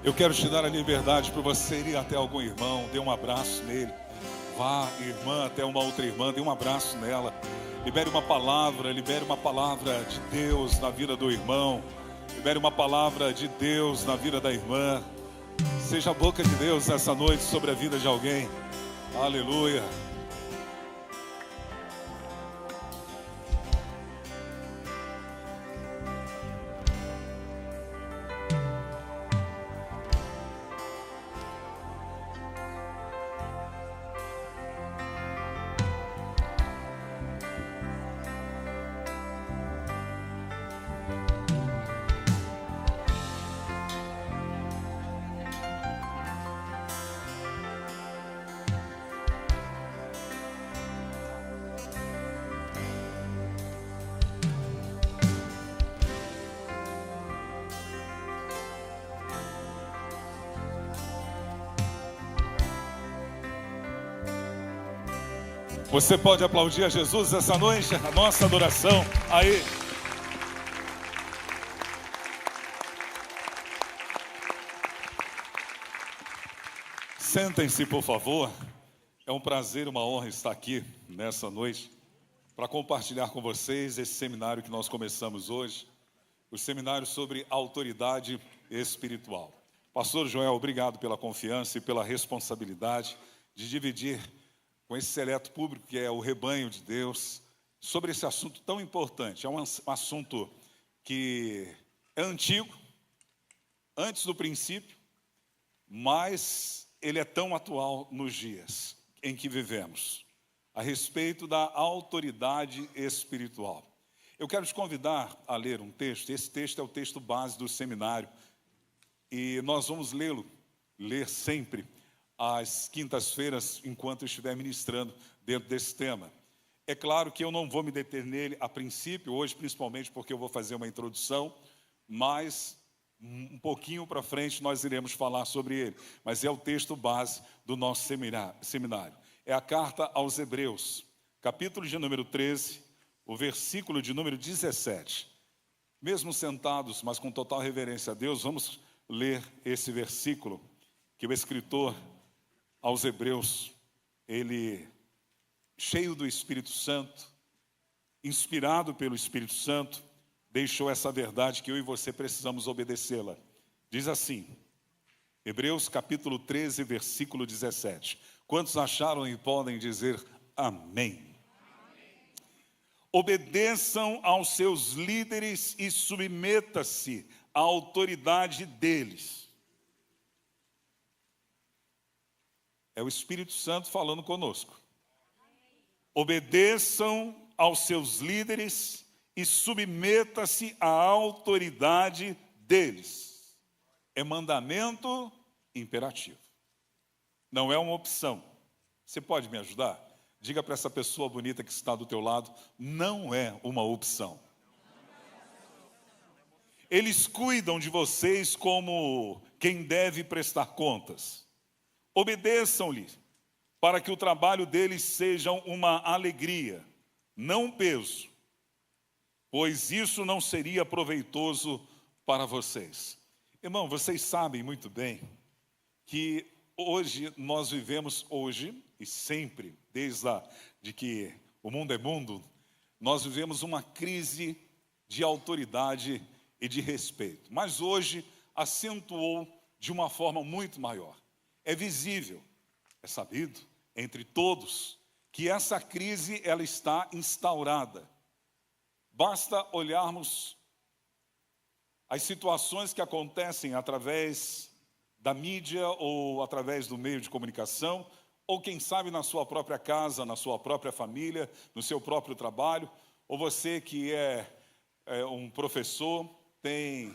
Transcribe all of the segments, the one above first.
Eu quero te dar a liberdade para você ir até algum irmão, dê um abraço nele. Vá, irmã, até uma outra irmã, dê um abraço nela. Libere uma palavra de Deus na vida do irmão. Libere uma palavra de Deus na vida da irmã. Seja a boca de Deus essa noite sobre a vida de alguém. Aleluia. Você pode aplaudir a Jesus essa noite, a nossa adoração. Aí. Sentem-se, por favor. É um prazer, uma honra estar aqui nessa noite para compartilhar com vocês esse seminário que nós começamos hoje, o seminário sobre autoridade espiritual. Pastor Joel, obrigado pela confiança e pela responsabilidade de dividir com esse seleto público que é o rebanho de Deus, sobre esse assunto tão importante. É um assunto que é antigo, antes do princípio, mas ele é tão atual nos dias em que vivemos, a respeito da autoridade espiritual. Eu quero te convidar a ler um texto. Esse texto é o texto base do seminário, e nós vamos ler sempre às quintas-feiras, enquanto eu estiver ministrando dentro desse tema. É claro que eu não vou me deter nele a princípio, hoje principalmente porque eu vou fazer uma introdução, mas um pouquinho para frente nós iremos falar sobre ele. Mas é o texto base do nosso seminário. É a carta aos Hebreus, capítulo de número 13, o versículo de número 17. Mesmo sentados, mas com total reverência a Deus, vamos ler esse versículo que o escritor aos Hebreus, ele, cheio do Espírito Santo, inspirado pelo Espírito Santo, deixou essa verdade que eu e você precisamos obedecê-la. Diz assim, Hebreus capítulo 13, versículo 17. Quantos acharam e podem dizer amém? Obedeçam aos seus líderes e submeta-se à autoridade deles. É o Espírito Santo falando conosco. Obedeçam aos seus líderes e submeta-se à autoridade deles. É mandamento imperativo. Não é uma opção. Você pode me ajudar? Diga para essa pessoa bonita que está do teu lado, não é uma opção. Eles cuidam de vocês como quem deve prestar contas. Obedeçam-lhe, para que o trabalho deles seja uma alegria, não um peso, pois isso não seria proveitoso para vocês. Irmão, vocês sabem muito bem que hoje nós vivemos e sempre, desde que o mundo é mundo, nós vivemos uma crise de autoridade e de respeito. Mas hoje acentuou de uma forma muito maior. É visível, é sabido entre todos que essa crise ela está instaurada. Basta olharmos as situações que acontecem através da mídia ou através do meio de comunicação, ou quem sabe na sua própria casa, na sua própria família, no seu próprio trabalho, ou você que é um professor, tem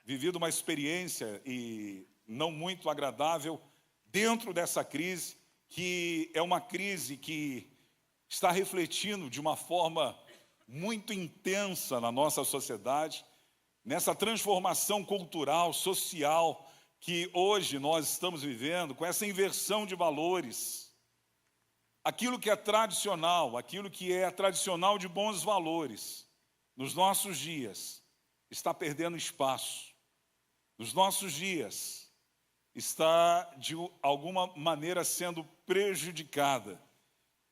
vivido uma experiência e não muito agradável dentro dessa crise, que é uma crise que está refletindo de uma forma muito intensa na nossa sociedade, nessa transformação cultural, social, que hoje nós estamos vivendo, com essa inversão de valores. Aquilo que é tradicional de bons valores, nos nossos dias, está perdendo espaço. nos nossos dias, está de alguma maneira sendo prejudicada.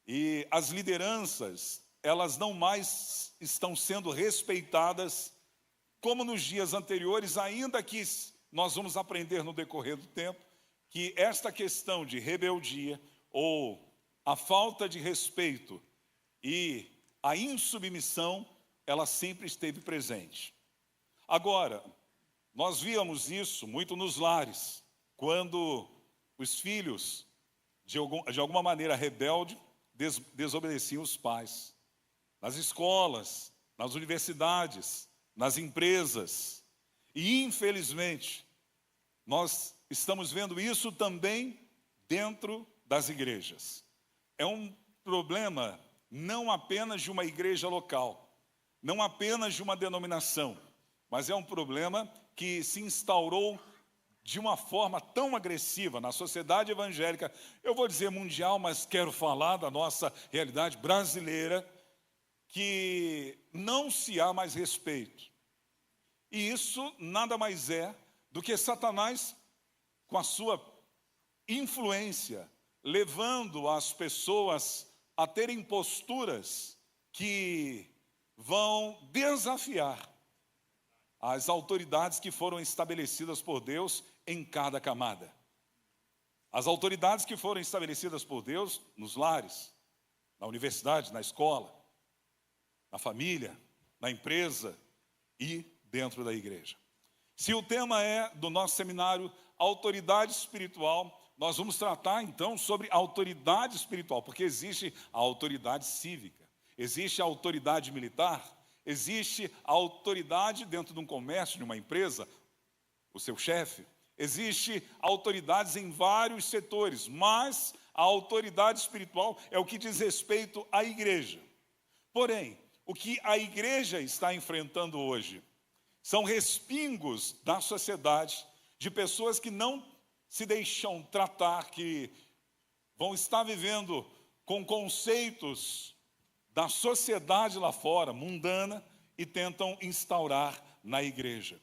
E as lideranças, elas não mais estão sendo respeitadas como nos dias anteriores, ainda que nós vamos aprender no decorrer do tempo que esta questão de rebeldia ou a falta de respeito e a insubmissão, ela sempre esteve presente. Agora, nós víamos isso muito nos lares, quando os filhos, de alguma maneira rebelde, desobedeciam os pais. Nas escolas, nas universidades, nas empresas. E, infelizmente, nós estamos vendo isso também dentro das igrejas. É um problema não apenas de uma igreja local, não apenas de uma denominação, mas é um problema que se instaurou de uma forma tão agressiva na sociedade evangélica, eu vou dizer mundial, mas quero falar da nossa realidade brasileira, que não se há mais respeito. E isso nada mais é do que Satanás, com a sua influência, levando as pessoas a terem posturas que vão desafiar as autoridades que foram estabelecidas por Deus em cada camada. As autoridades que foram estabelecidas por Deus nos lares, na universidade, na escola, na família, na empresa e dentro da igreja. Se o tema é do nosso seminário autoridade espiritual, nós vamos tratar então sobre autoridade espiritual, porque existe a autoridade cívica, existe a autoridade militar, existe a autoridade dentro de um comércio, de uma empresa, o seu chefe, existe autoridades em vários setores, mas a autoridade espiritual é o que diz respeito à igreja. Porém, o que a igreja está enfrentando hoje são respingos da sociedade de pessoas que não se deixam tratar, que vão estar vivendo com conceitos da sociedade lá fora, mundana, e tentam instaurar na igreja.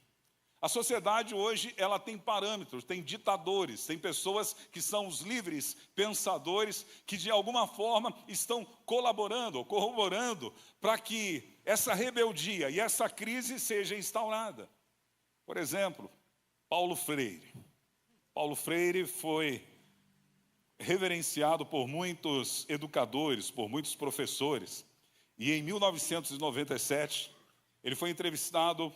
A sociedade hoje, ela tem parâmetros, tem ditadores, tem pessoas que são os livres pensadores, que de alguma forma estão colaborando ou corroborando para que essa rebeldia e essa crise seja instaurada. Por exemplo, Paulo Freire. Paulo Freire foi reverenciado por muitos educadores, por muitos professores, e em 1997, ele foi entrevistado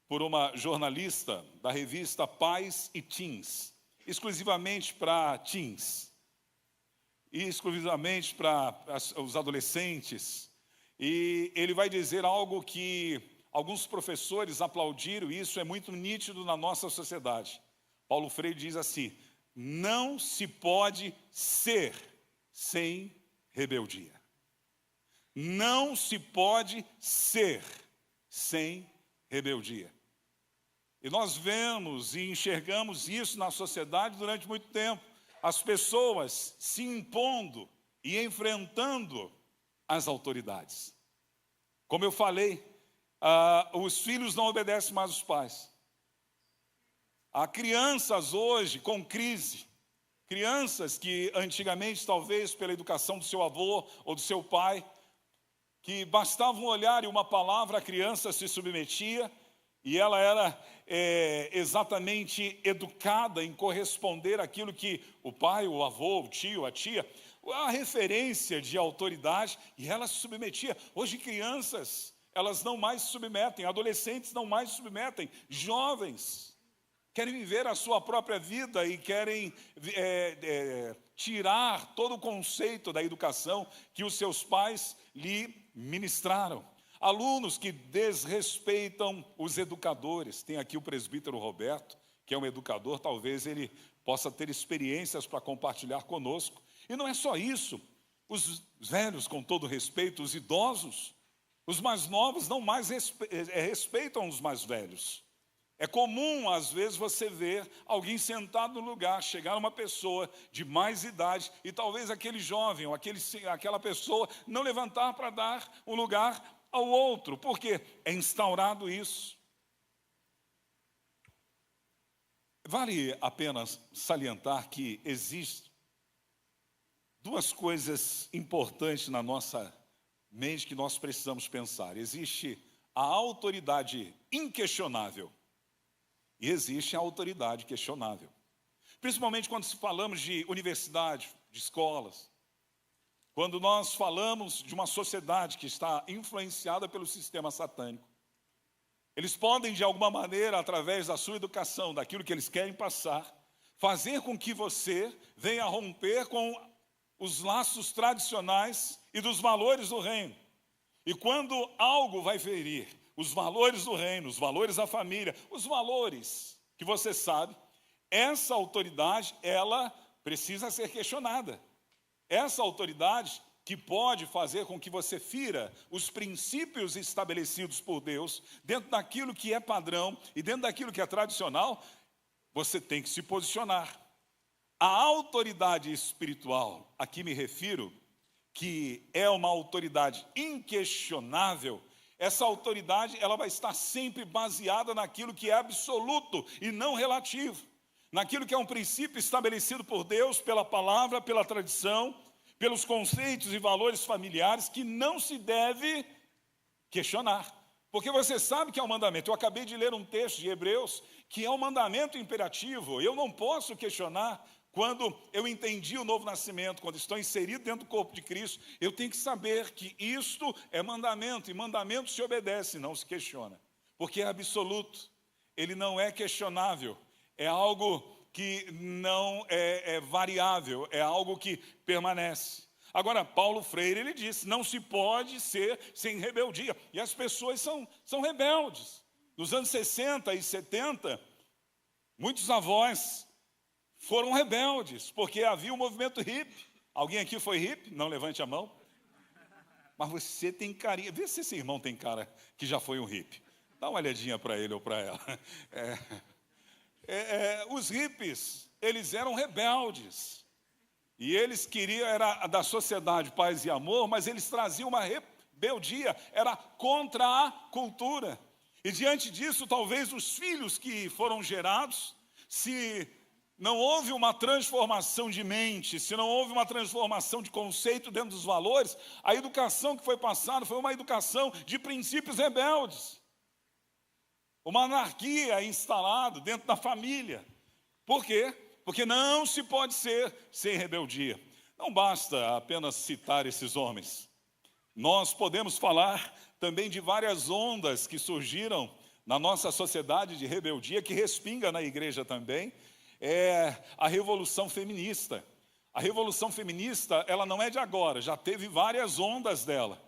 por uma jornalista da revista Pais e Teens, exclusivamente para teens, e exclusivamente para os adolescentes. E ele vai dizer algo que alguns professores aplaudiram, e isso é muito nítido na nossa sociedade. Paulo Freire diz assim: não se pode ser sem rebeldia. Não se pode ser sem rebeldia. E nós vemos e enxergamos isso na sociedade durante muito tempo. As pessoas se impondo e enfrentando as autoridades. Como eu falei, os filhos não obedecem mais os pais. Há crianças hoje com crise. Crianças que antigamente, talvez pela educação do seu avô ou do seu pai, que bastava um olhar e uma palavra, a criança se submetia, e ela era exatamente educada em corresponder àquilo que o pai, o avô, o tio, a tia, a referência de autoridade, e ela se submetia. Hoje crianças, elas não mais se submetem, adolescentes não mais se submetem, jovens querem viver a sua própria vida e querem tirar todo o conceito da educação que os seus pais lhe ministraram. Alunos que desrespeitam os educadores. Tem aqui o presbítero Roberto, que é um educador, talvez ele possa ter experiências para compartilhar conosco. E não é só isso, os velhos, com todo respeito, os idosos, os mais novos não mais respeitam os mais velhos. É comum, às vezes, você ver alguém sentado no lugar, chegar uma pessoa de mais idade, e talvez aquele jovem ou aquela pessoa não levantar para dar um lugar ao outro, porque é instaurado isso. Vale a pena salientar que existem duas coisas importantes na nossa mente que nós precisamos pensar. Existe a autoridade inquestionável e existe a autoridade questionável. Principalmente quando falamos de universidade, de escolas, quando nós falamos de uma sociedade que está influenciada pelo sistema satânico. Eles podem, de alguma maneira, através da sua educação, daquilo que eles querem passar, fazer com que você venha romper com os laços tradicionais e dos valores do reino. E quando algo vai ferir os valores do reino, os valores da família, os valores que você sabe, essa autoridade, ela precisa ser questionada. Essa autoridade que pode fazer com que você fira os princípios estabelecidos por Deus, dentro daquilo que é padrão e dentro daquilo que é tradicional, você tem que se posicionar. A autoridade espiritual, a que me refiro, que é uma autoridade inquestionável, essa autoridade ela vai estar sempre baseada naquilo que é absoluto e não relativo, naquilo que é um princípio estabelecido por Deus, pela palavra, pela tradição, pelos conceitos e valores familiares que não se deve questionar. Porque você sabe que é um mandamento. Eu acabei de ler um texto de Hebreus que é um mandamento imperativo. Eu não posso questionar. Quando eu entendi o novo nascimento, quando estou inserido dentro do corpo de Cristo, eu tenho que saber que isto é mandamento, e mandamento se obedece, não se questiona. Porque é absoluto, ele não é questionável, é algo que não é variável, é algo que permanece. Agora, Paulo Freire, ele disse, não se pode ser sem rebeldia. E as pessoas são rebeldes. Nos anos 60 e 70, muitos avós foram rebeldes, porque havia um movimento hippie. Alguém aqui foi hippie? Não levante a mão. Mas você tem carinha. Vê se esse irmão tem cara que já foi um hippie. Dá uma olhadinha para ele ou para ela. Os hippies, eles eram rebeldes. E eles queriam, era da sociedade paz e amor, mas eles traziam uma rebeldia, era contra a cultura. E diante disso, talvez os filhos que foram gerados, se não houve uma transformação de mente, se não houve uma transformação de conceito dentro dos valores, a educação que foi passada foi uma educação de princípios rebeldes. Uma anarquia instalada dentro da família. Por quê? Porque não se pode ser sem rebeldia. Não basta apenas citar esses homens. Nós podemos falar também de várias ondas que surgiram na nossa sociedade de rebeldia, que respinga na igreja também. É a revolução feminista. A revolução feminista, ela não é de agora, já teve várias ondas dela.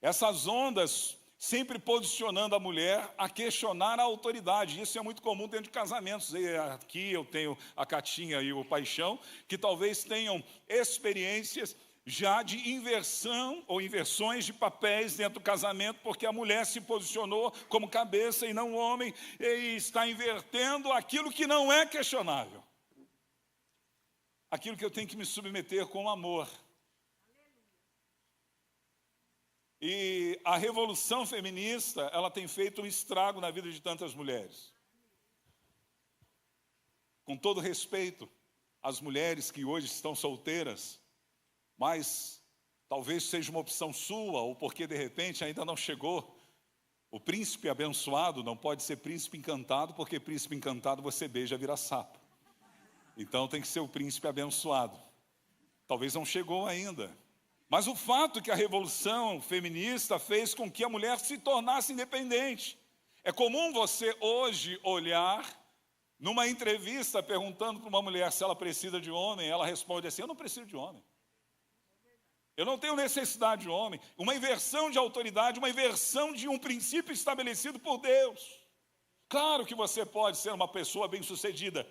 Essas ondas sempre posicionando a mulher a questionar a autoridade. Isso é muito comum dentro de casamentos. E aqui eu tenho a Catinha e o Paixão, que talvez tenham experiências já de inversão ou inversões de papéis dentro do casamento, porque a mulher se posicionou como cabeça e não o homem, e está invertendo aquilo que não é questionável. Aquilo que eu tenho que me submeter com amor. E a revolução feminista, ela tem feito um estrago na vida de tantas mulheres. Com todo respeito às mulheres que hoje estão solteiras, mas talvez seja uma opção sua, ou porque de repente ainda não chegou. O príncipe abençoado não pode ser príncipe encantado, porque príncipe encantado você beija, vira sapo. Então tem que ser o príncipe abençoado. Talvez não chegou ainda. Mas o fato que a revolução feminista fez com que a mulher se tornasse independente. É comum você hoje olhar numa entrevista perguntando para uma mulher se ela precisa de homem, ela responde assim, eu não preciso de homem. Eu não tenho necessidade de homem. Uma inversão de autoridade, uma inversão de um princípio estabelecido por Deus. Claro que você pode ser uma pessoa bem-sucedida,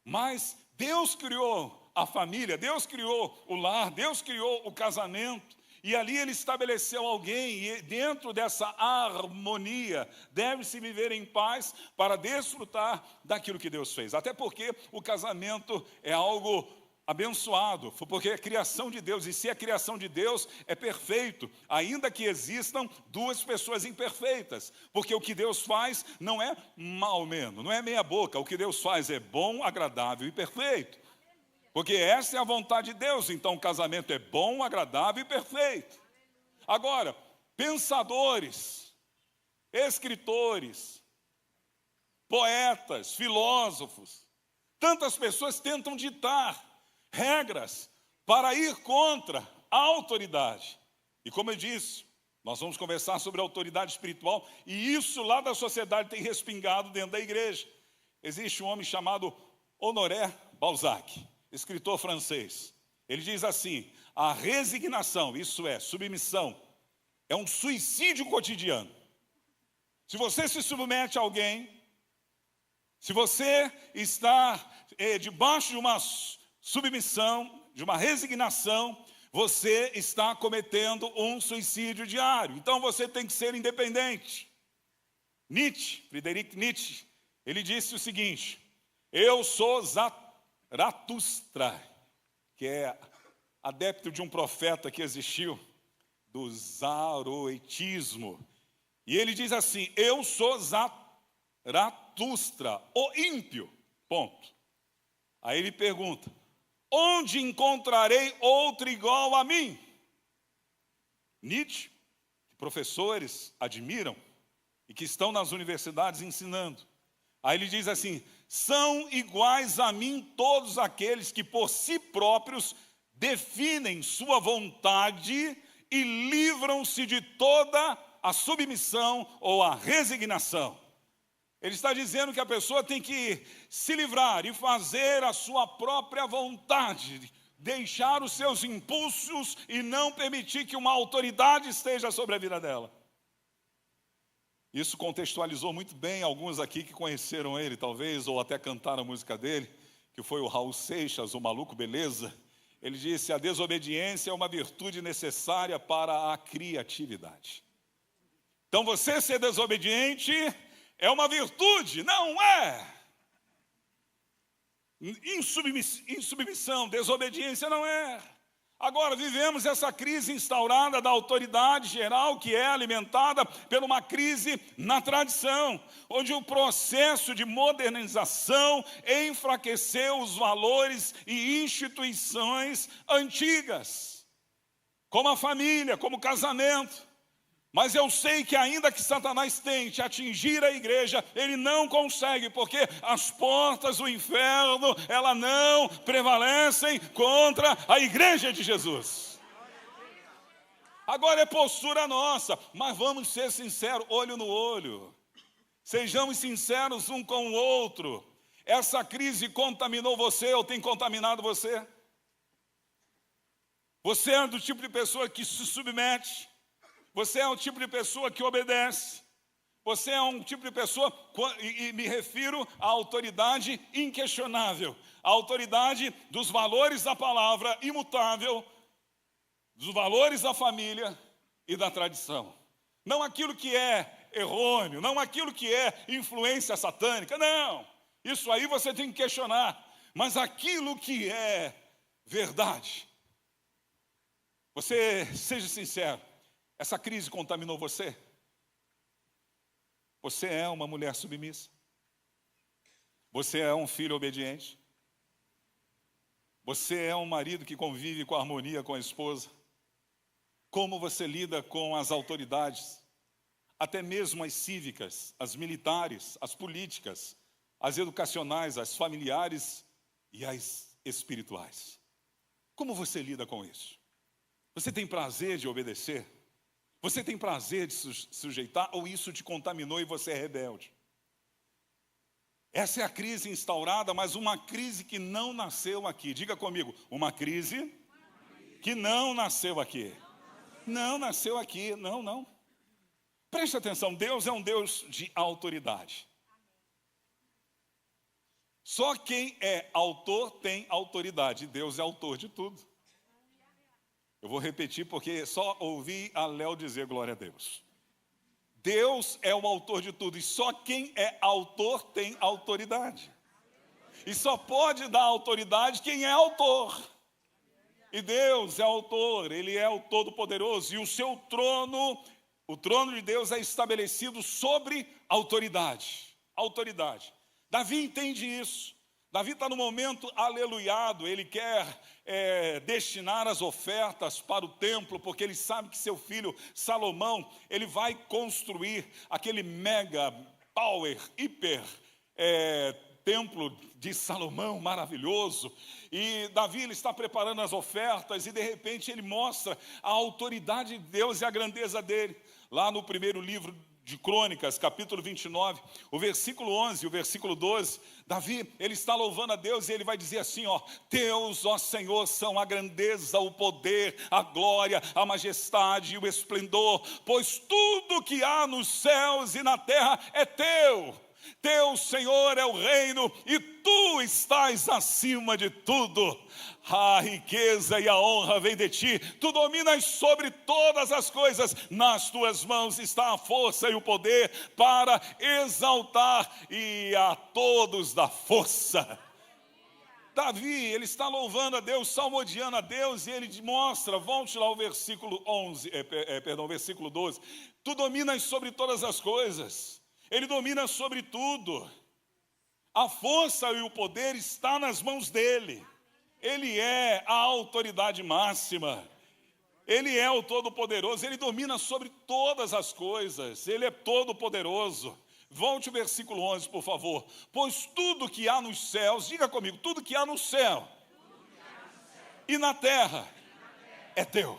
mas Deus criou a família, Deus criou o lar, Deus criou o casamento, e ali Ele estabeleceu alguém, e dentro dessa harmonia, deve-se viver em paz para desfrutar daquilo que Deus fez. Até porque o casamento é algo abençoado, porque é criação de Deus, e se é criação de Deus, é perfeito, ainda que existam duas pessoas imperfeitas, porque o que Deus faz não é mal ou menos, não é meia boca, o que Deus faz é bom, agradável e perfeito, porque essa é a vontade de Deus, então o casamento é bom, agradável e perfeito. Agora, pensadores, escritores, poetas, filósofos, tantas pessoas tentam ditar regras para ir contra a autoridade. E como eu disse, nós vamos conversar sobre a autoridade espiritual, e isso lá da sociedade tem respingado dentro da igreja. Existe um homem chamado Honoré Balzac, escritor francês. Ele diz assim: a resignação, isso é, submissão, é um suicídio cotidiano. Se você se submete a alguém, se você está debaixo de uma submissão, de uma resignação, você está cometendo um suicídio diário. Então você tem que ser independente. Friedrich Nietzsche, ele disse o seguinte: eu sou Zaratustra, que é adepto de um profeta que existiu, do zoroastrianismo. E ele diz assim: eu sou Zaratustra, o ímpio, ponto. Aí ele pergunta: onde encontrarei outro igual a mim? Nietzsche, que professores admiram e que estão nas universidades ensinando. Aí ele diz assim: são iguais a mim todos aqueles que por si próprios definem sua vontade e livram-se de toda a submissão ou a resignação. Ele está dizendo que a pessoa tem que se livrar e fazer a sua própria vontade, deixar os seus impulsos e não permitir que uma autoridade esteja sobre a vida dela. Isso contextualizou muito bem alguns aqui que conheceram ele, talvez, ou até cantaram a música dele, que foi o Raul Seixas, o Maluco Beleza. Ele disse: a desobediência é uma virtude necessária para a criatividade. Então você ser desobediente é uma virtude, não é? Insubmissão, desobediência não é. Agora, vivemos essa crise instaurada da autoridade geral, que é alimentada por uma crise na tradição, onde o processo de modernização enfraqueceu os valores e instituições antigas, como a família, como o casamento. Mas eu sei que ainda que Satanás tente atingir a igreja, ele não consegue, porque as portas do inferno, elas não prevalecem contra a igreja de Jesus. Agora é postura nossa, mas vamos ser sinceros, olho no olho. Sejamos sinceros um com o outro. Essa crise contaminou você ou tem contaminado você? Você é do tipo de pessoa que se submete? Você é um tipo de pessoa que obedece? Você é um tipo de pessoa, e me refiro à autoridade inquestionável, à autoridade dos valores da palavra imutável, dos valores da família e da tradição. Não aquilo que é errôneo, não aquilo que é influência satânica, não. Isso aí você tem que questionar, mas aquilo que é verdade. Você, seja sincero, essa crise contaminou você? Você é uma mulher submissa? Você é um filho obediente? Você é um marido que convive com harmonia com a esposa? Como você lida com as autoridades? Até mesmo as cívicas, as militares, as políticas, as educacionais, as familiares e as espirituais. Como você lida com isso? Você tem prazer de obedecer? Você tem prazer de se sujeitar ou isso te contaminou e você é rebelde? Essa é a crise instaurada, mas uma crise que não nasceu aqui. Diga comigo, uma crise que não nasceu aqui. Não nasceu aqui, não. Preste atenção, Deus é um Deus de autoridade. Só quem é autor tem autoridade. Deus é autor de tudo. Eu vou repetir porque só ouvi a Léo dizer glória a Deus. Deus é o autor de tudo e só quem é autor tem autoridade. E só pode dar autoridade quem é autor. E Deus é autor, Ele é o Todo-Poderoso. E o seu trono, o trono de Deus é estabelecido sobre autoridade. Autoridade. Davi entende isso. Davi está no momento aleluiado, ele quer destinar as ofertas para o templo, porque ele sabe que seu filho Salomão, ele vai construir aquele mega, power, hiper templo de Salomão maravilhoso. E Davi, ele está preparando as ofertas e de repente ele mostra a autoridade de Deus e a grandeza dele. Lá no primeiro livro de Crônicas, capítulo 29, o versículo 11, o versículo 12, Davi, ele está louvando a Deus e ele vai dizer assim, ó: Teus, ó Senhor, são a grandeza, o poder, a glória, a majestade e o esplendor, pois tudo que há nos céus e na terra é teu. Teu, Senhor, é o reino e tu estás acima de tudo. A riqueza e a honra vem de ti, tu dominas sobre todas as coisas, nas tuas mãos está a força e o poder para exaltar e a todos dá força. Davi, ele está louvando a Deus, salmodiando a Deus, e ele mostra, volte lá ao versículo 11, versículo 12, tu dominas sobre todas as coisas, ele domina sobre tudo, a força e o poder está nas mãos dele. Ele é a autoridade máxima, Ele é o Todo-Poderoso, Ele domina sobre todas as coisas, Ele é todo-poderoso. Volte o versículo 11, por favor. Pois tudo que há nos céus, diga comigo, tudo que há no céu e na terra é teu,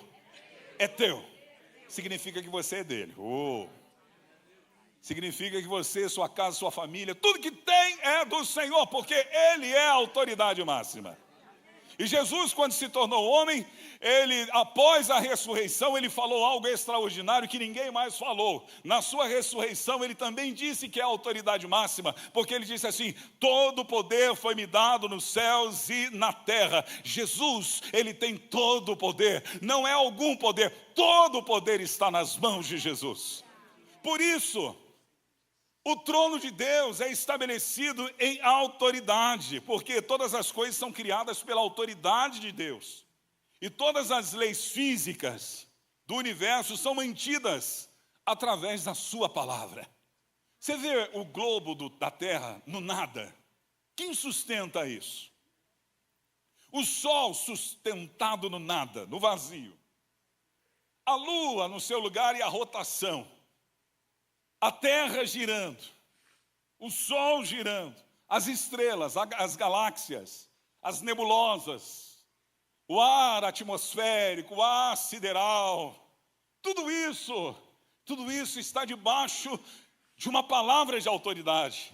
é teu. Significa que você é dele. Significa que você, sua casa, sua família, tudo que tem é do Senhor, porque Ele é a autoridade máxima. E Jesus, quando se tornou homem, ele, após a ressurreição, ele falou algo extraordinário que ninguém mais falou. Na sua ressurreição, ele também disse que é a autoridade máxima, porque ele disse assim: todo o poder foi me dado nos céus e na terra. Jesus, ele tem todo o poder, não é algum poder, todo o poder está nas mãos de Jesus. Por isso, o trono de Deus é estabelecido em autoridade, porque todas as coisas são criadas pela autoridade de Deus. E todas as leis físicas do universo são mantidas através da sua palavra. Você vê o globo da Terra no nada. Quem sustenta isso? O sol sustentado no nada, no vazio. A lua no seu lugar e a rotação. A terra girando, o sol girando, as estrelas, as galáxias, as nebulosas, o ar atmosférico, o ar sideral, tudo isso está debaixo de uma palavra de autoridade.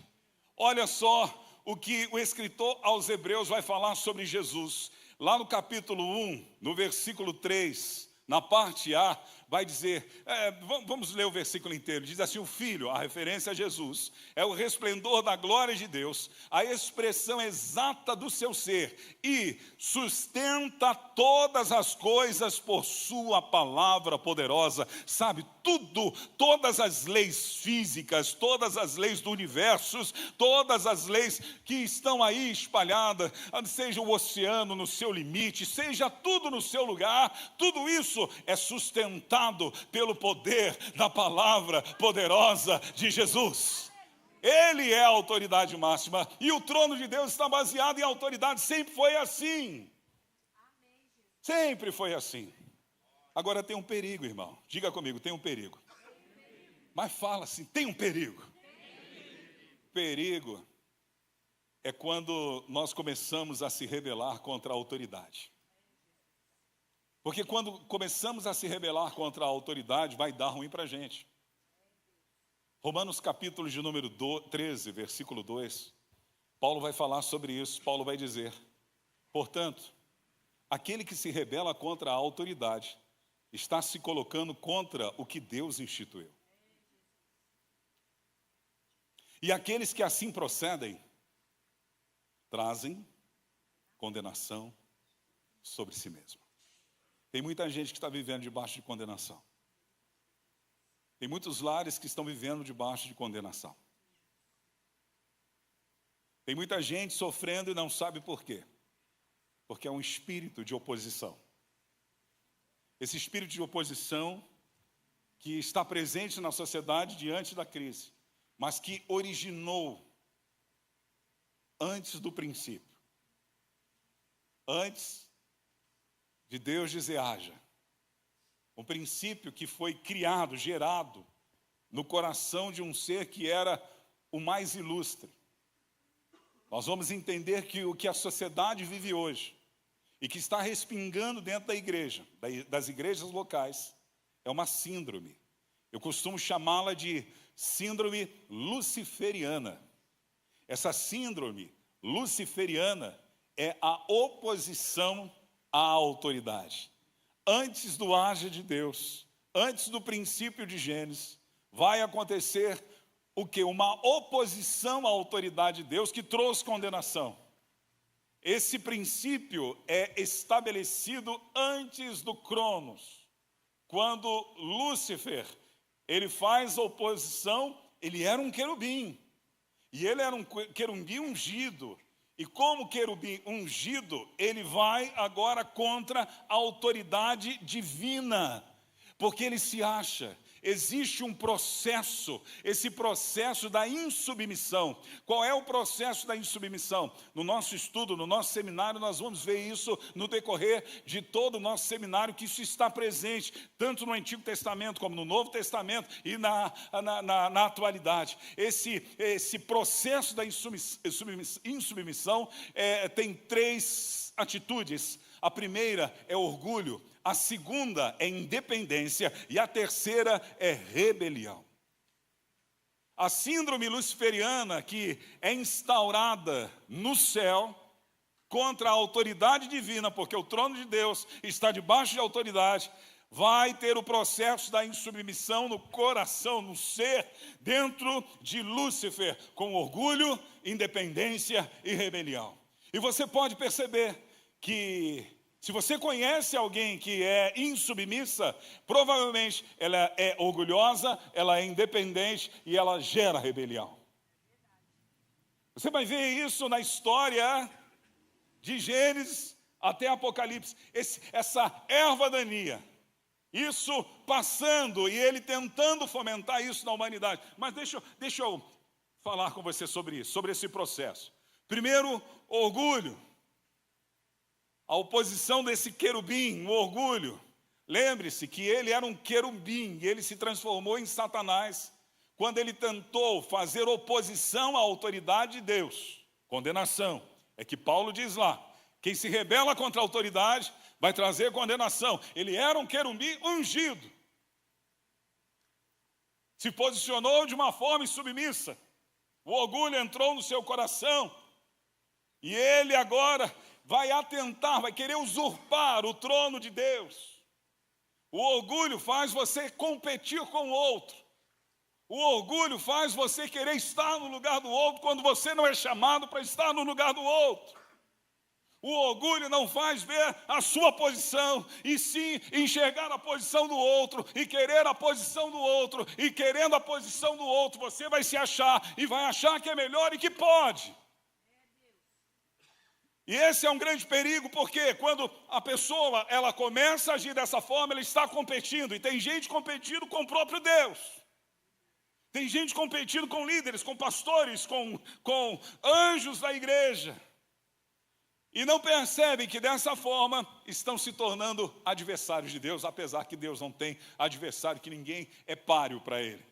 Olha só o que o escritor aos Hebreus vai falar sobre Jesus. Lá no capítulo 1, no versículo 3, na parte A, vai dizer, vamos ler o versículo inteiro, diz assim: o Filho, a referência a Jesus, é o resplendor da glória de Deus, a expressão exata do seu ser, e sustenta todas as coisas por sua palavra poderosa. Sabe, todas as leis físicas, todas as leis do universo, todas as leis que estão aí espalhadas, seja o oceano no seu limite, seja tudo no seu lugar, tudo isso é sustentado pelo poder da palavra poderosa de Jesus. Ele é a autoridade máxima e o trono de Deus está baseado em autoridade. Sempre foi assim. Sempre foi assim. Agora tem um perigo, irmão. Diga comigo, tem um perigo. Mas fala assim, tem um perigo. Perigo é quando nós começamos a se rebelar contra a autoridade. Porque quando começamos a se rebelar contra a autoridade, vai dar ruim para a gente. Romanos capítulo de número 13, versículo 2, Paulo vai falar sobre isso. Paulo vai dizer: portanto, aquele que se rebela contra a autoridade está se colocando contra o que Deus instituiu. E aqueles que assim procedem, trazem condenação sobre si mesmo. Tem muita gente que está vivendo debaixo de condenação. Tem muitos lares que estão vivendo debaixo de condenação. Tem muita gente sofrendo e não sabe por quê. Porque é um espírito de oposição. Esse espírito de oposição que está presente na sociedade diante da crise, mas que originou antes do princípio. Antes de Deus dizer haja. Um princípio que foi criado, gerado no coração de um ser que era o mais ilustre. Nós vamos entender que o que a sociedade vive hoje e que está respingando dentro da igreja, das igrejas locais, é uma síndrome. Eu costumo chamá-la de síndrome luciferiana. Essa síndrome luciferiana é a oposição à autoridade. Antes do haja de Deus, antes do princípio de Gênesis, vai acontecer o quê? Uma oposição à autoridade de Deus que trouxe condenação. Esse princípio é estabelecido antes do Cronos. Quando Lúcifer, ele faz oposição, ele era um querubim. E ele era um querubim ungido. E como querubim ungido, ele vai agora contra a autoridade divina. Porque ele se acha. Existe um processo, esse processo da insubmissão. Qual é o processo da insubmissão? No nosso estudo, no nosso seminário, nós vamos ver isso no decorrer de todo o nosso seminário, que isso está presente, tanto no Antigo Testamento como no Novo Testamento e na atualidade. Esse processo da insubmissão tem três atitudes. A primeira é orgulho. A segunda é independência e a terceira é rebelião. A síndrome luciferiana que é instaurada no céu contra a autoridade divina, porque o trono de Deus está debaixo de autoridade, vai ter o processo da insubmissão no coração, no ser, dentro de Lúcifer, com orgulho, independência e rebelião. E você pode perceber que se você conhece alguém que é insubmissa, provavelmente ela é orgulhosa, ela é independente e ela gera rebelião. Você vai ver isso na história de Gênesis até Apocalipse. Essa erva daninha, isso passando e ele tentando fomentar isso na humanidade. Mas deixa eu falar com você sobre isso, sobre esse processo. Primeiro, orgulho. A oposição desse querubim, o orgulho. Lembre-se que ele era um querubim e ele se transformou em Satanás quando ele tentou fazer oposição à autoridade de Deus. Condenação. É que Paulo diz lá, quem se rebela contra a autoridade vai trazer condenação. Ele era um querubim ungido. Se posicionou de uma forma insubmissa. O orgulho entrou no seu coração. E ele agora vai atentar, vai querer usurpar o trono de Deus. O orgulho faz você competir com o outro. O orgulho faz você querer estar no lugar do outro quando você não é chamado para estar no lugar do outro. O orgulho não faz ver a sua posição, e sim enxergar a posição do outro, e querer a posição do outro, e querendo a posição do outro, você vai se achar, e vai achar que é melhor e que pode. E esse é um grande perigo, porque quando a pessoa ela começa a agir dessa forma, ela está competindo. E tem gente competindo com o próprio Deus. Tem gente competindo com líderes, com pastores, com anjos da igreja. E não percebem que dessa forma estão se tornando adversários de Deus, apesar que Deus não tem adversário, que ninguém é páreo para ele.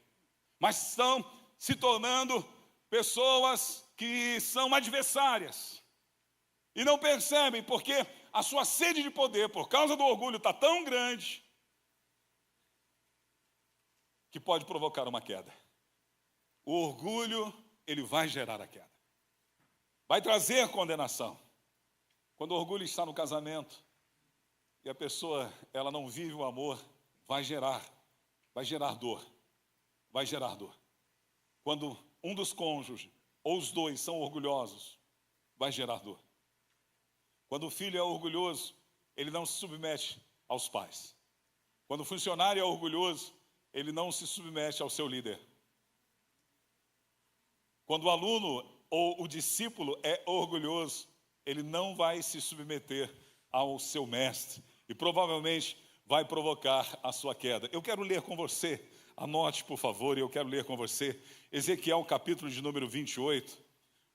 Mas estão se tornando pessoas que são adversárias. E não percebem porque a sua sede de poder, por causa do orgulho, está tão grande que pode provocar uma queda. O orgulho, ele vai gerar a queda. Vai trazer condenação. Quando o orgulho está no casamento e a pessoa ela não vive o amor, vai gerar dor. Vai gerar dor. Quando um dos cônjuges ou os dois são orgulhosos, vai gerar dor. Quando o filho é orgulhoso, ele não se submete aos pais. Quando o funcionário é orgulhoso, ele não se submete ao seu líder. Quando o aluno ou o discípulo é orgulhoso, ele não vai se submeter ao seu mestre e provavelmente vai provocar a sua queda. Eu quero ler com você, anote por favor, e eu quero ler com você, Ezequiel capítulo de número 28,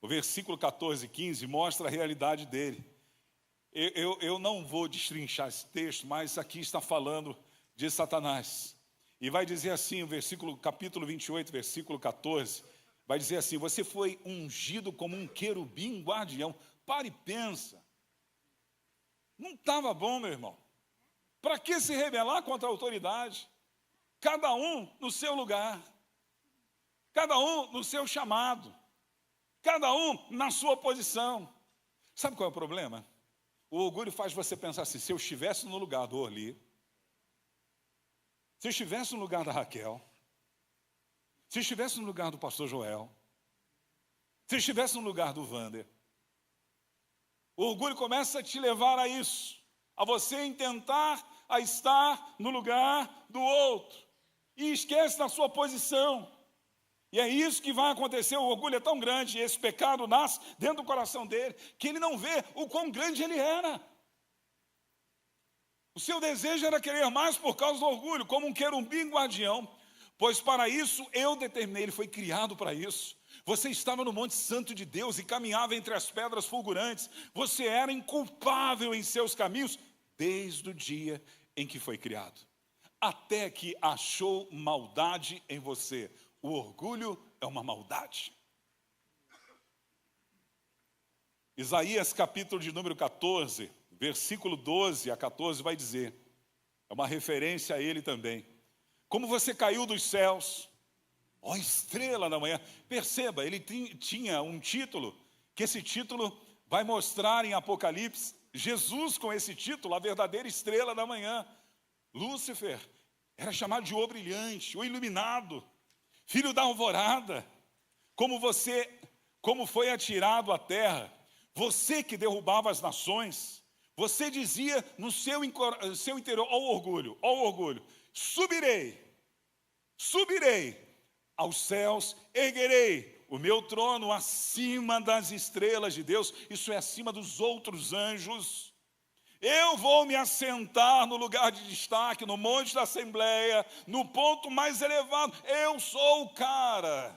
o versículo 14 e 15 mostra a realidade dele. Eu não vou destrinchar esse texto, mas aqui está falando de Satanás. E vai dizer assim, o capítulo 28, versículo 14, vai dizer assim: você foi ungido como um querubim guardião. Para e pensa. Não estava bom, meu irmão. Para que se rebelar contra a autoridade? Cada um no seu lugar. Cada um no seu chamado. Cada um na sua posição. Sabe qual é o problema? O orgulho faz você pensar assim: se eu estivesse no lugar do Orli, se eu estivesse no lugar da Raquel, se eu estivesse no lugar do pastor Joel, se eu estivesse no lugar do Wander, o orgulho começa a te levar a isso, a você tentar a estar no lugar do outro, e esquece da sua posição. E é isso que vai acontecer. O orgulho é tão grande, e esse pecado nasce dentro do coração dele, que ele não vê o quão grande ele era. O seu desejo era querer mais por causa do orgulho, como um querubim guardião, pois para isso eu determinei, ele foi criado para isso. Você estava no Monte Santo de Deus e caminhava entre as pedras fulgurantes. Você era inculpável em seus caminhos desde o dia em que foi criado, até que achou maldade em você. O orgulho é uma maldade. Isaías capítulo de número 14, versículo 12 a 14 vai dizer, é uma referência a ele também: como você caiu dos céus, ó estrela da manhã. Perceba, ele tinha um título, que esse título vai mostrar em Apocalipse, Jesus com esse título, a verdadeira estrela da manhã. Lúcifer era chamado de o brilhante, o iluminado, filho da alvorada. Como foi atirado à terra, você que derrubava as nações, você dizia no seu interior, ó orgulho, subirei aos céus, erguerei o meu trono acima das estrelas de Deus, isso é, acima dos outros anjos. Eu vou me assentar no lugar de destaque, no monte da Assembleia, no ponto mais elevado. Eu sou o cara,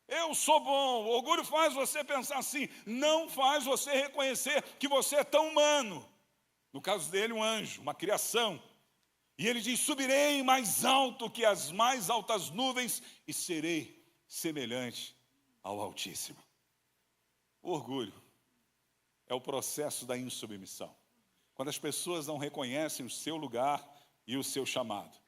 eu sou bom. O orgulho faz você pensar assim, não faz você reconhecer que você é tão humano. No caso dele, um anjo, uma criação. E ele diz: subirei mais alto que as mais altas nuvens e serei semelhante ao Altíssimo. O orgulho é o processo da insubmissão, quando as pessoas não reconhecem o seu lugar e o seu chamado.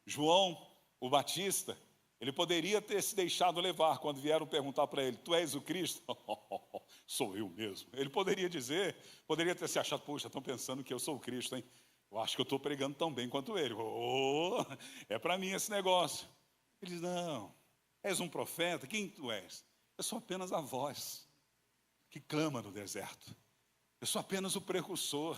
João, o Batista, ele poderia ter se deixado levar quando vieram perguntar para ele: tu és o Cristo? Sou eu mesmo. Ele poderia ter se achado: poxa, estão pensando que eu sou o Cristo, hein? Eu acho que eu estou pregando tão bem quanto ele. É para mim esse negócio. Ele diz: não, és um profeta, quem tu és? Eu sou apenas a voz que clama no deserto. Eu sou apenas o precursor.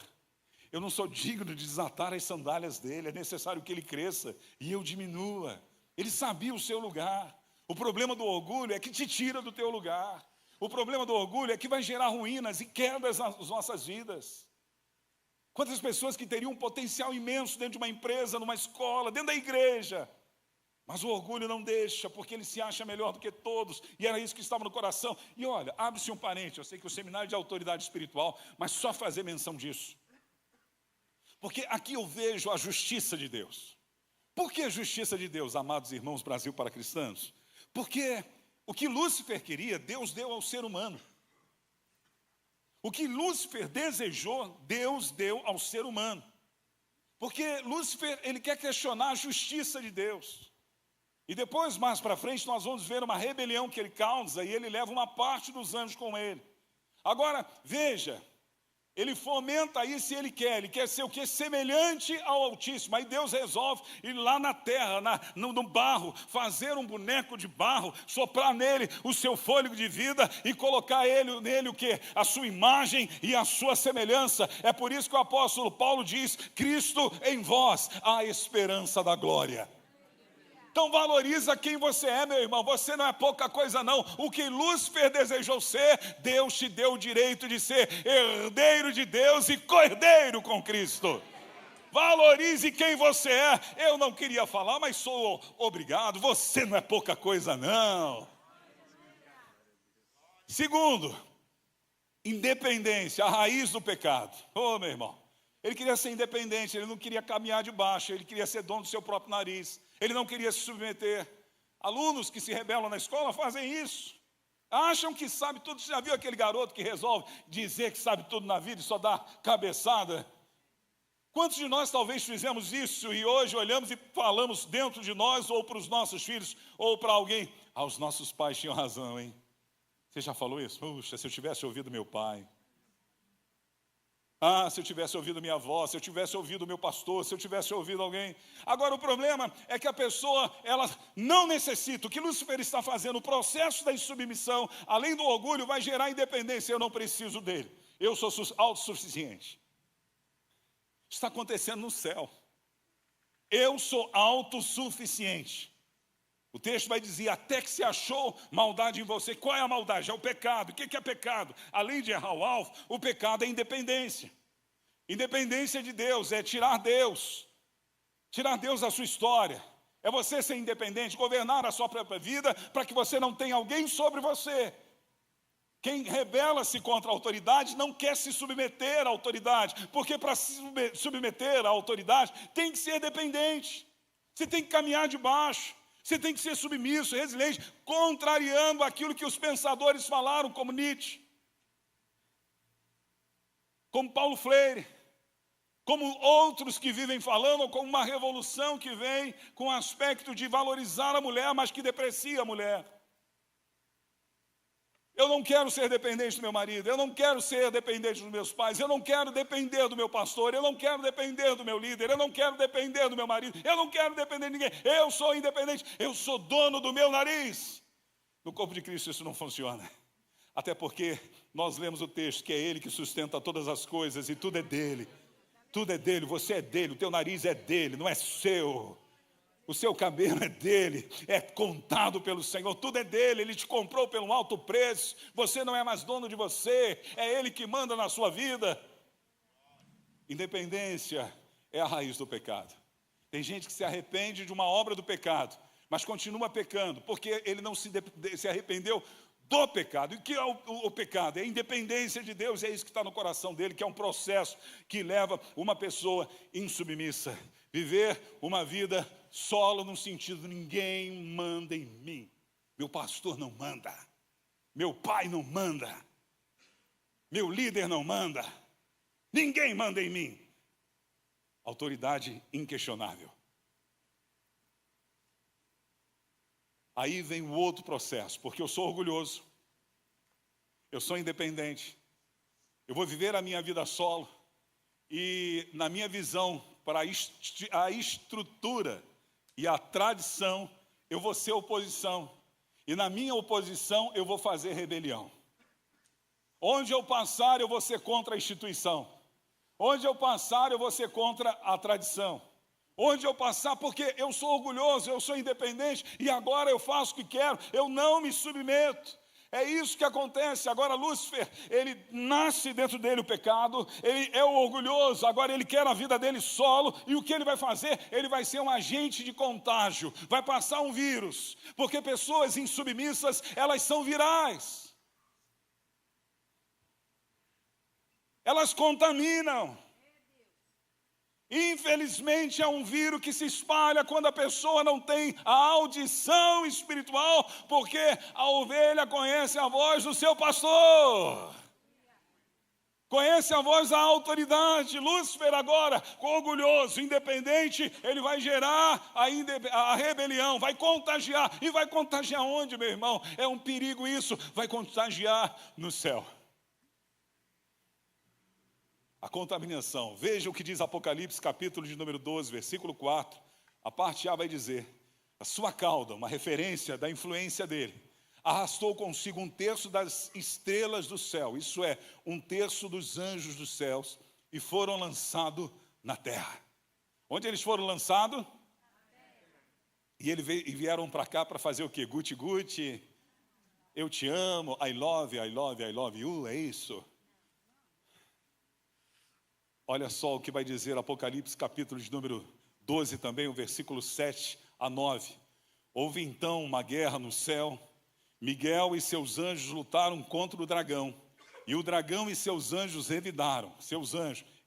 Eu não sou digno de desatar as sandálias dele. É necessário que ele cresça e eu diminua. Ele sabia o seu lugar. O problema do orgulho é que te tira do teu lugar. O problema do orgulho é que vai gerar ruínas e quedas nas nossas vidas. Quantas pessoas que teriam um potencial imenso dentro de uma empresa, numa escola, dentro da igreja, mas o orgulho não deixa, porque ele se acha melhor do que todos, e era isso que estava no coração. E olha, abre-se um parente, eu sei que o seminário é de autoridade espiritual, mas só fazer menção disso, porque aqui eu vejo a justiça de Deus. Por que a justiça de Deus, amados irmãos, Brasil para cristãos? Porque o que Lúcifer queria, Deus deu ao ser humano. O que Lúcifer desejou, Deus deu ao ser humano. Porque Lúcifer, ele quer questionar a justiça de Deus. E depois, mais para frente, nós vamos ver uma rebelião que ele causa e ele leva uma parte dos anjos com ele. Agora, veja, ele fomenta isso e ele quer ser o que? Semelhante ao Altíssimo. Aí Deus resolve ir lá na terra, no barro, fazer um boneco de barro, soprar nele o seu fôlego de vida e colocar nele o que? A sua imagem e a sua semelhança. É por isso que o apóstolo Paulo diz: Cristo em vós, a esperança da glória. Então valoriza quem você é, meu irmão. Você não é pouca coisa não. O que Lúcifer desejou ser, Deus te deu o direito de ser herdeiro de Deus e co-herdeiro com Cristo. Valorize quem você é. Eu não queria falar, mas sou obrigado. Você não é pouca coisa não. Segundo, independência, a raiz do pecado. Ô, meu irmão, ele queria ser independente, ele não queria caminhar de baixo, ele queria ser dono do seu próprio nariz, ele não queria se submeter. Alunos que se rebelam na escola fazem isso. Acham que sabe tudo. Você já viu aquele garoto que resolve dizer que sabe tudo na vida e só dá cabeçada? Quantos de nós talvez fizemos isso e hoje olhamos e falamos dentro de nós ou para os nossos filhos ou para alguém? Ah, os nossos pais tinham razão, hein? Você já falou isso? Puxa, se eu tivesse ouvido meu pai. Ah, se eu tivesse ouvido minha avó, se eu tivesse ouvido meu pastor, se eu tivesse ouvido alguém. Agora o problema é que a pessoa, ela não necessita. O que Lúcifer está fazendo, o processo da insubmissão, além do orgulho, vai gerar independência. Eu não preciso dele. Eu sou autossuficiente. Está acontecendo no céu. Eu sou autossuficiente. O texto vai dizer, até que se achou maldade em você. Qual é a maldade? É o pecado. O que é pecado? Além de errar o alvo, o pecado é independência. Independência de Deus é tirar Deus da sua história. É você ser independente, governar a sua própria vida, para que você não tenha alguém sobre você. Quem rebela-se contra a autoridade não quer se submeter à autoridade, porque para se submeter à autoridade tem que ser dependente. Você tem que caminhar de baixo. Você tem que ser submisso, resiliente, contrariando aquilo que os pensadores falaram, como Nietzsche, como Paulo Freire, como outros que vivem falando, como uma revolução que vem com o aspecto de valorizar a mulher, mas que deprecia a mulher. Eu não quero ser dependente do meu marido, eu não quero ser dependente dos meus pais, eu não quero depender do meu pastor, eu não quero depender do meu líder, eu não quero depender do meu marido, eu não quero depender de ninguém, eu sou independente, eu sou dono do meu nariz. No corpo de Cristo isso não funciona, até porque nós lemos o texto que é Ele que sustenta todas as coisas e tudo é dele, você é dele, o teu nariz é dele, não é seu. O seu cabelo é dele, é contado pelo Senhor, tudo é dele, ele te comprou pelo alto preço, você não é mais dono de você, é ele que manda na sua vida. Independência é a raiz do pecado. Tem gente que se arrepende de uma obra do pecado, mas continua pecando, porque ele não se arrependeu do pecado. E o que é o pecado? É a independência de Deus, é isso que está no coração dele, que é um processo que leva uma pessoa insubmissa. Viver uma vida solo no sentido, ninguém manda em mim. Meu pastor não manda. Meu pai não manda. Meu líder não manda. Ninguém manda em mim. Autoridade inquestionável. Aí vem o outro processo, porque eu sou orgulhoso. Eu sou independente. Eu vou viver a minha vida solo. E na minha visão, para a estrutura e a tradição, eu vou ser oposição. E na minha oposição, eu vou fazer rebelião. Onde eu passar, eu vou ser contra a instituição. Onde eu passar, eu vou ser contra a tradição. Onde eu passar, porque eu sou orgulhoso, eu sou independente, e agora eu faço o que quero, eu não me submeto. É isso que acontece. Agora Lúcifer, ele nasce dentro dele o pecado, ele é o orgulhoso, agora ele quer a vida dele solo, e o que ele vai fazer? Ele vai ser um agente de contágio, vai passar um vírus, porque pessoas insubmissas, elas são virais. Elas contaminam. Infelizmente é um vírus que se espalha quando a pessoa não tem a audição espiritual, porque a ovelha conhece a voz do seu pastor, conhece a voz da autoridade. Lúcifer agora, orgulhoso, independente, ele vai gerar a rebelião, vai contagiar. E vai contagiar onde, meu irmão? É um perigo isso, vai contagiar no céu. A contaminação. Veja o que diz Apocalipse, capítulo de número 12, versículo 4. A parte A vai dizer, a sua cauda, uma referência da influência dele, arrastou consigo 1/3 das estrelas do céu, isso é, 1/3 dos anjos dos céus, e foram lançados na terra. Onde eles foram lançados? E vieram para cá para fazer o quê? Guti-guti, eu te amo, I love you, é isso? Olha só o que vai dizer Apocalipse, capítulo de número 12 também, o versículo 7 a 9. Houve então uma guerra no céu, Miguel e seus anjos lutaram contra o dragão, e o dragão e seus anjos revidaram,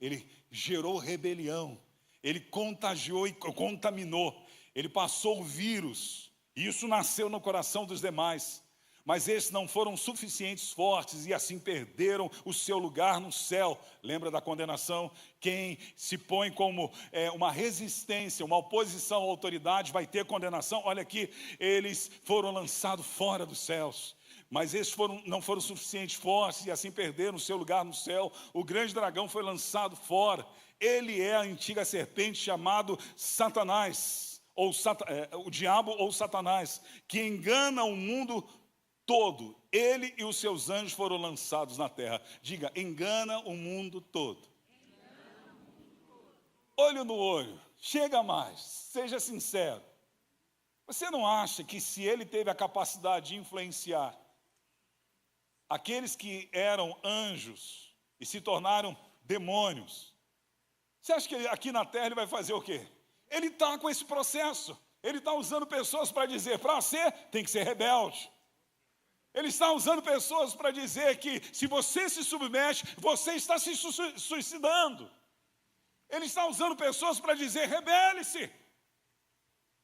ele gerou rebelião, ele contagiou e contaminou, ele passou o vírus, e isso nasceu no coração dos demais, mas esses não foram suficientes fortes e assim perderam o seu lugar no céu. Lembra da condenação? Quem se põe como uma resistência, uma oposição à autoridade vai ter condenação. Olha aqui, eles foram lançados fora dos céus. Mas esses não foram suficientes fortes e assim perderam o seu lugar no céu. O grande dragão foi lançado fora. Ele é a antiga serpente chamado Satanás, o diabo ou Satanás, que engana o mundo todo. Ele e os seus anjos foram lançados na terra. Diga, engana o mundo todo. Olho no olho, chega mais, seja sincero. Você não acha que se ele teve a capacidade de influenciar aqueles que eram anjos e se tornaram demônios, você acha que aqui na terra ele vai fazer o quê? Ele está com esse processo, ele está usando pessoas para dizer, para ser, tem que ser rebelde. Ele está usando pessoas para dizer que se você se submete, você está se suicidando. Ele está usando pessoas para dizer, rebele-se.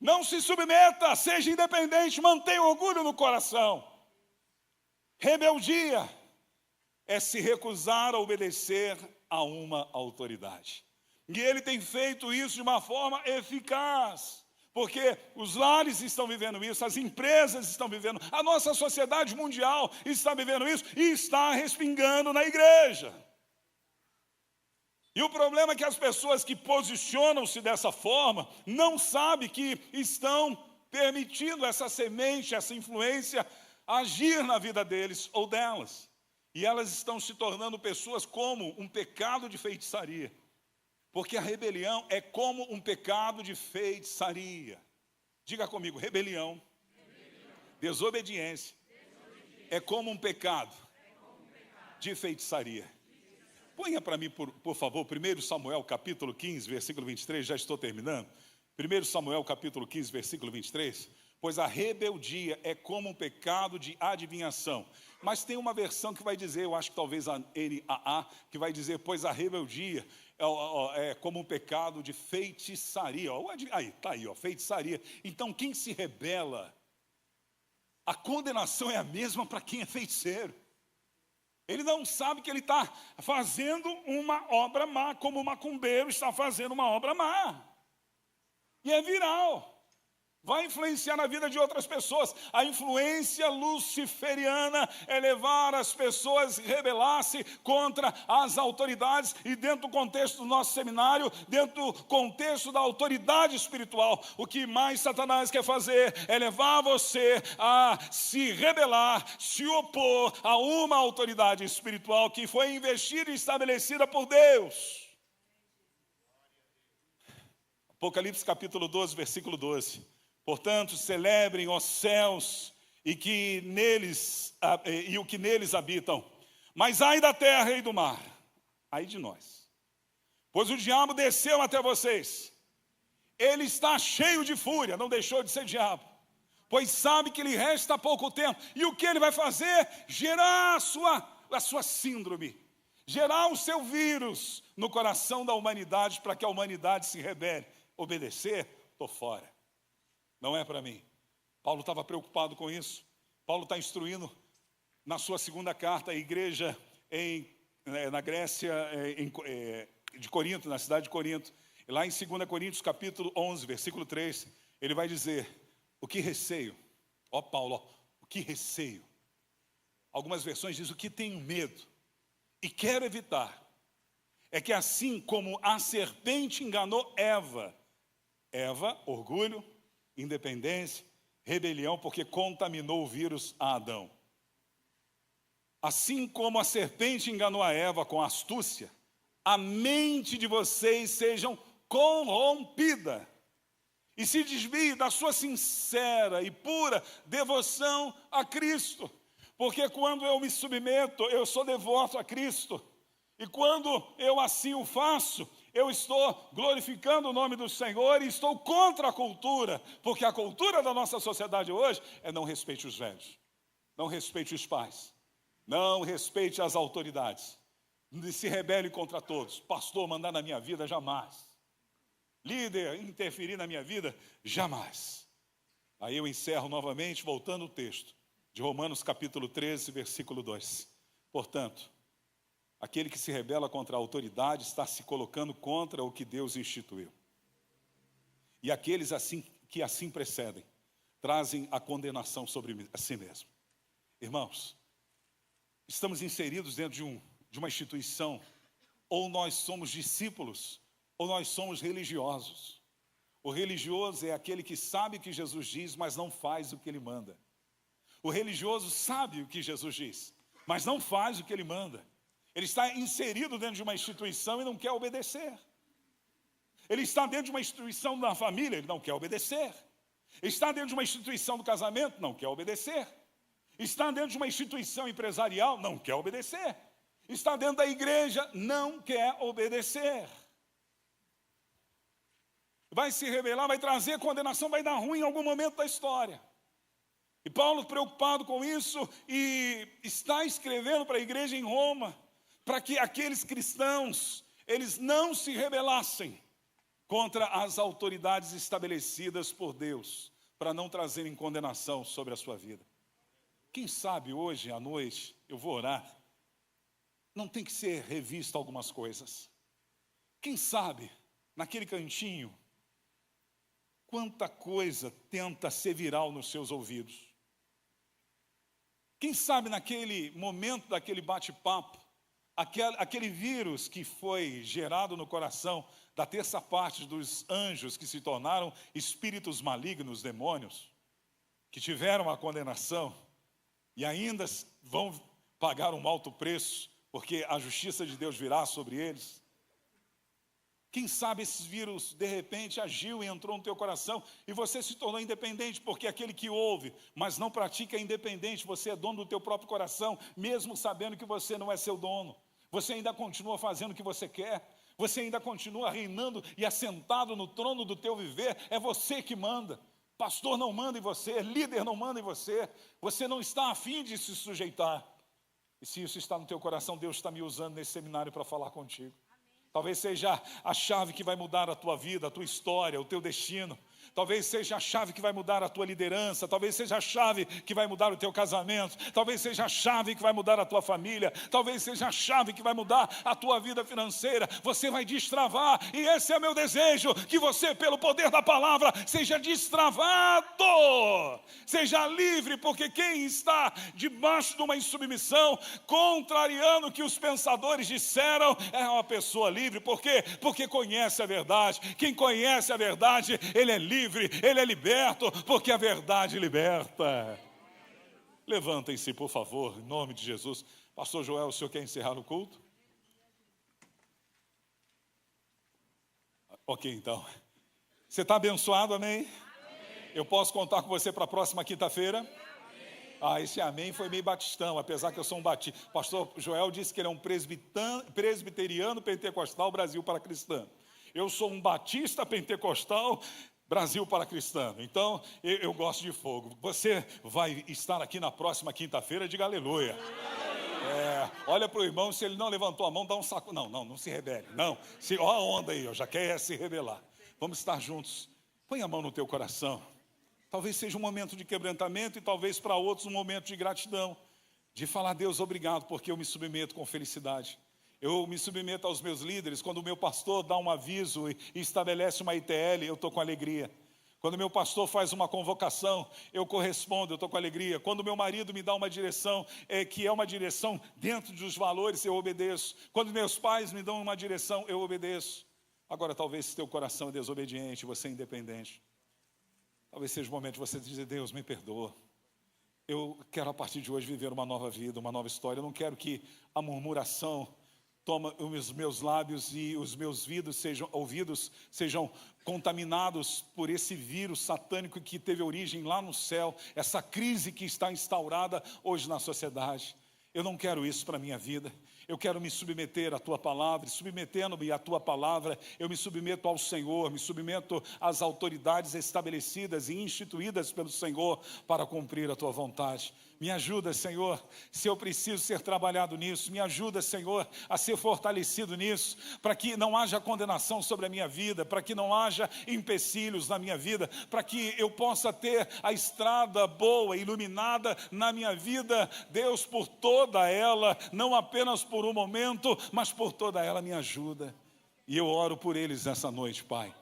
Não se submeta, seja independente, mantenha orgulho no coração. Rebeldia é se recusar a obedecer a uma autoridade. E ele tem feito isso de uma forma eficaz. Porque os lares estão vivendo isso, as empresas estão vivendo, a nossa sociedade mundial está vivendo isso e está respingando na igreja. E o problema é que as pessoas que posicionam-se dessa forma não sabem que estão permitindo essa semente, essa influência agir na vida deles ou delas. E elas estão se tornando pessoas como um pecado de feitiçaria. Porque a rebelião é como um pecado de feitiçaria. Diga comigo, rebelião. Desobediência. É como um pecado de feitiçaria. Ponha para mim, por favor, 1 Samuel capítulo 15, versículo 23, já estou terminando. 1 Samuel capítulo 15, versículo 23. Pois a rebeldia é como um pecado de adivinhação. Mas tem uma versão que vai dizer, eu acho que talvez a NAA, que vai dizer, pois a rebeldia é como um pecado de feitiçaria. Aí, está aí, feitiçaria. Então, quem se rebela, a condenação é a mesma para quem é feiticeiro. Ele não sabe que ele está fazendo uma obra má, como o macumbeiro está fazendo uma obra má. E é viral. Vai influenciar na vida de outras pessoas. A influência luciferiana é levar as pessoas a rebelar-se contra as autoridades. E dentro do contexto do nosso seminário, dentro do contexto da autoridade espiritual, o que mais Satanás quer fazer é levar você a se rebelar, se opor a uma autoridade espiritual que foi investida e estabelecida por Deus. Apocalipse capítulo 12, versículo 12. Portanto, celebrem os céus e o que neles habitam. Mas ai da terra e do mar, ai de nós. Pois o diabo desceu até vocês. Ele está cheio de fúria, não deixou de ser diabo. Pois sabe que lhe resta pouco tempo. E o que ele vai fazer? Gerar a sua síndrome. Gerar o seu vírus no coração da humanidade para que a humanidade se rebele. Obedecer, estou fora. Não é para mim. Paulo estava preocupado com isso. Paulo está instruindo na sua segunda carta à igreja na Grécia, de Corinto, na cidade de Corinto. E lá em 2 Coríntios capítulo 11, versículo 3, ele vai dizer, o que receio? Ó Paulo, o que receio? Algumas versões dizem, o que tenho medo e quero evitar, é que assim como a serpente enganou Eva, orgulho, independência, rebelião, porque contaminou o vírus a Adão. Assim como a serpente enganou a Eva com astúcia, a mente de vocês sejam corrompida e se desvie da sua sincera e pura devoção a Cristo. Porque quando eu me submeto, eu sou devoto a Cristo. E quando eu assim o faço, eu estou glorificando o nome do Senhor e estou contra a cultura. Porque a cultura da nossa sociedade hoje é não respeite os velhos, não respeite os pais, não respeite as autoridades, se rebele contra todos. Pastor mandar na minha vida, jamais. Líder interferir na minha vida, jamais. Aí eu encerro novamente, voltando ao texto de Romanos capítulo 13, versículo 2. Portanto, aquele que se rebela contra a autoridade está se colocando contra o que Deus instituiu. E aqueles que assim precedem, trazem a condenação sobre a si mesmo. Irmãos, estamos inseridos dentro de uma instituição, ou nós somos discípulos, ou nós somos religiosos. O religioso é aquele que sabe o que Jesus diz, mas não faz o que ele manda. O religioso sabe o que Jesus diz, mas não faz o que ele manda. Ele está inserido dentro de uma instituição e não quer obedecer. Ele está dentro de uma instituição da família, ele não quer obedecer. Ele está dentro de uma instituição do casamento, não quer obedecer. Está dentro de uma instituição empresarial, não quer obedecer. Está dentro da igreja, não quer obedecer. Vai se rebelar, vai trazer condenação, vai dar ruim em algum momento da história. E Paulo, preocupado com isso, e está escrevendo para a igreja em Roma, para que aqueles cristãos, eles não se rebelassem contra as autoridades estabelecidas por Deus, para não trazerem condenação sobre a sua vida. Quem sabe hoje à noite, eu vou orar, não tem que ser revista algumas coisas. Quem sabe, naquele cantinho, quanta coisa tenta ser viral nos seus ouvidos. Quem sabe naquele momento daquele bate-papo, aquele vírus que foi gerado no coração da terça parte dos anjos que se tornaram espíritos malignos, demônios, que tiveram a condenação e ainda vão pagar um alto preço, porque a justiça de Deus virá sobre eles. Quem sabe esse vírus, de repente, agiu e entrou no teu coração e você se tornou independente, porque aquele que ouve, mas não pratica é independente. Você é dono do teu próprio coração, mesmo sabendo que você não é seu dono. Você ainda continua fazendo o que você quer. Você ainda continua reinando e assentado no trono do teu viver. É você que manda. Pastor não manda em você, líder não manda em você. Você não está afim de se sujeitar. E se isso está no teu coração, Deus está me usando nesse seminário para falar contigo. Talvez seja a chave que vai mudar a tua vida, a tua história, o teu destino. Talvez seja a chave que vai mudar a tua liderança. Talvez seja a chave que vai mudar o teu casamento. Talvez seja a chave que vai mudar a tua família. Talvez seja a chave que vai mudar a tua vida financeira. Você vai destravar. E esse é meu desejo, que você, pelo poder da palavra, seja destravado. Seja livre, porque quem está debaixo de uma insubmissão, contrariando o que os pensadores disseram, é uma pessoa livre. Por quê? Porque conhece a verdade. Quem conhece a verdade, ele é livre, ele é liberto, porque a verdade liberta. Levantem-se, por favor, em nome de Jesus. Pastor Joel, o senhor quer encerrar o culto? Ok, então. Você está abençoado, amém? Amém? Eu posso contar com você para a próxima quinta-feira? Esse amém foi meio batistão, apesar que eu sou um batista. Pastor Joel disse que ele é um presbiteriano pentecostal Brasil para cristão. Eu sou um batista pentecostal Brasil para cristão. Então, eu gosto de fogo. Você vai estar aqui na próxima quinta-feira, diga aleluia. Olha para o irmão, se ele não levantou a mão, dá um saco. Não se rebele. Não, olha a onda aí, já quer se rebelar. Vamos estar juntos. Põe a mão no teu coração. Talvez seja um momento de quebrantamento e talvez para outros um momento de gratidão. De falar, Deus, obrigado, porque eu me submeto com felicidade. Eu me submeto aos meus líderes. Quando o meu pastor dá um aviso e estabelece uma ITL, eu estou com alegria. Quando o meu pastor faz uma convocação, eu correspondo, eu estou com alegria. Quando o meu marido me dá uma direção, que é uma direção dentro dos valores, eu obedeço. Quando meus pais me dão uma direção, eu obedeço. Agora, talvez se teu coração é desobediente, você é independente. Talvez seja o momento de você dizer, Deus, me perdoa. Eu quero a partir de hoje viver uma nova vida, uma nova história. Eu não quero que a murmuração toma os meus lábios e os meus ouvidos sejam contaminados por esse vírus satânico que teve origem lá no céu, essa crise que está instaurada hoje na sociedade. Eu não quero isso para a minha vida. Eu quero me submeter à Tua palavra, submetendo-me à Tua palavra, eu me submeto ao Senhor, me submeto às autoridades estabelecidas e instituídas pelo Senhor para cumprir a Tua vontade. Me ajuda, Senhor, se eu preciso ser trabalhado nisso, me ajuda, Senhor, a ser fortalecido nisso, para que não haja condenação sobre a minha vida, para que não haja empecilhos na minha vida, para que eu possa ter a estrada boa, iluminada na minha vida, Deus, por toda ela, não apenas por um momento, mas por toda ela me ajuda. E eu oro por eles essa noite, Pai.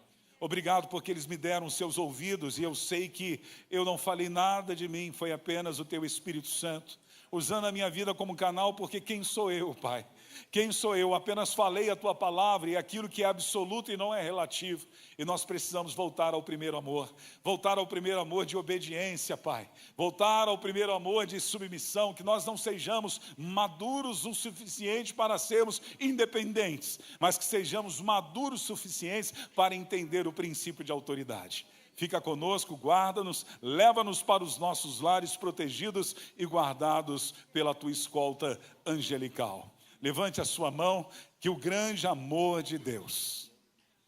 Obrigado porque eles me deram seus ouvidos e eu sei que eu não falei nada de mim, foi apenas o Teu Espírito Santo, usando a minha vida como canal, porque quem sou eu, Pai? Quem sou eu? Apenas falei a Tua palavra e aquilo que é absoluto e não é relativo. E nós precisamos voltar ao primeiro amor. Voltar ao primeiro amor de obediência, Pai. Voltar ao primeiro amor de submissão. Que nós não sejamos maduros o suficiente para sermos independentes, mas que sejamos maduros o suficientes para entender o princípio de autoridade. Fica conosco, guarda-nos, leva-nos para os nossos lares protegidos e guardados pela Tua escolta angelical. Levante a sua mão, que o grande amor de Deus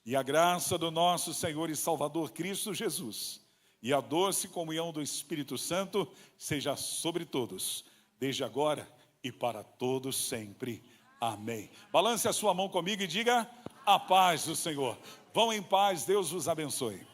e a graça do nosso Senhor e Salvador Cristo Jesus e a doce comunhão do Espírito Santo seja sobre todos, desde agora e para todos sempre. Amém. Balance a sua mão comigo e diga: a paz do Senhor. Vão em paz, Deus vos abençoe.